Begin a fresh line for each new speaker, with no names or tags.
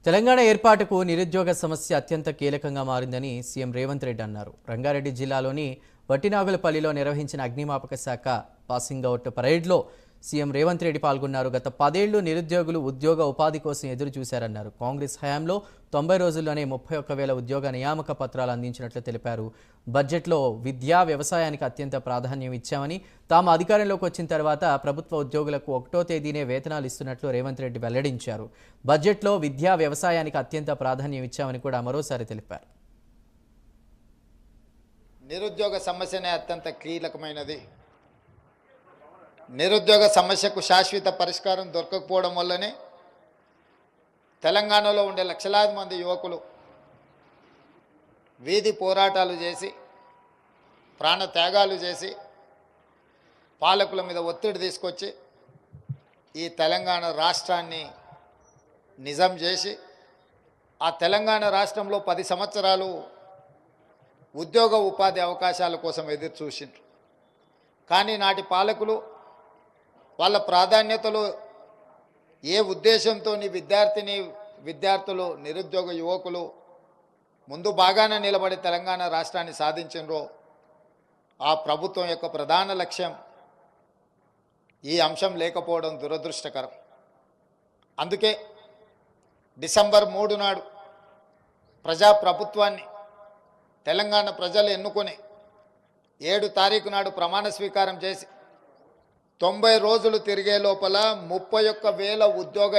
తెలంగాణ ఏర్పాటుకు నిరుద్యోగ సమస్య అత్యంత కీలకంగా మారిందని సీఎం రేవంత్ రెడ్డి అన్నారు. రంగారెడ్డి జిల్లాలోని వట్టినాగులపల్లిలో నిర్వహించిన అగ్నిమాపక శాఖ పాసింగ్ అవుట్ పరేడ్లో సీఎం రేవంత్ రెడ్డి పాల్గొన్నారు. గత 10 ఏళ్లు నిరుద్యోగులు ఉద్యోగ ఉపాధి కోసం ఎదురు చూశారన్నారు. కాంగ్రెస్ హయాంలో 90 రోజుల్లోనే 31,000 ఉద్యోగ నియామక పత్రాలు అందించినట్లు తెలిపారు. బడ్జెట్లో విద్యా వ్యవసాయానికి అత్యంత ప్రాధాన్యం ఇచ్చామని, తాము అధికారంలోకి వచ్చిన తర్వాత ప్రభుత్వ ఉద్యోగులకు 1వ తేదీనే వేతనాలు ఇస్తున్నట్లు రేవంత్ రెడ్డి వెల్లడించారు. బడ్జెట్లో విద్యా వ్యవసాయానికి అత్యంత ప్రాధాన్యం ఇచ్చామని కూడా మరోసారి తెలిపారు.
నిరుద్యోగ సమస్యనే అత్యంత కీలకమైనది. నిరుద్యోగ సమస్యకు శాశ్వత పరిష్కారం దొరకకపోవడం వల్లనే తెలంగాణలో ఉండే లక్షలాది మంది యువకులు వీధి పోరాటాలు చేసి, ప్రాణ త్యాగాలు చేసి, పాలకుల మీద ఒత్తిడి తీసుకొచ్చి ఈ తెలంగాణ రాష్ట్రాన్ని నిజం చేసి, ఆ తెలంగాణ రాష్ట్రంలో 10 సంవత్సరాలు ఉద్యోగ ఉపాధి అవకాశాల కోసం ఎదురు చూసిండ్రు. కానీ నాటి పాలకులు వాళ్ళ ప్రాధాన్యతలు ఏ ఉద్దేశంతో విద్యార్థులు నిరుద్యోగ యువకులు ముందు బాగానే నిలబడి తెలంగాణ రాష్ట్రాన్ని సాధించినరో ఆ ప్రభుత్వం యొక్క ప్రధాన లక్ష్యం ఈ అంశం లేకపోవడం దురదృష్టకరం. అందుకే డిసెంబర్ 3 నాడు ప్రజాప్రభుత్వాన్ని తెలంగాణ ప్రజలు ఎన్నుకొని 7 తారీఖు నాడు ప్రమాణ స్వీకారం చేసి 90 రోజులు తిరిగే లోపల 31,000 ఉద్యోగ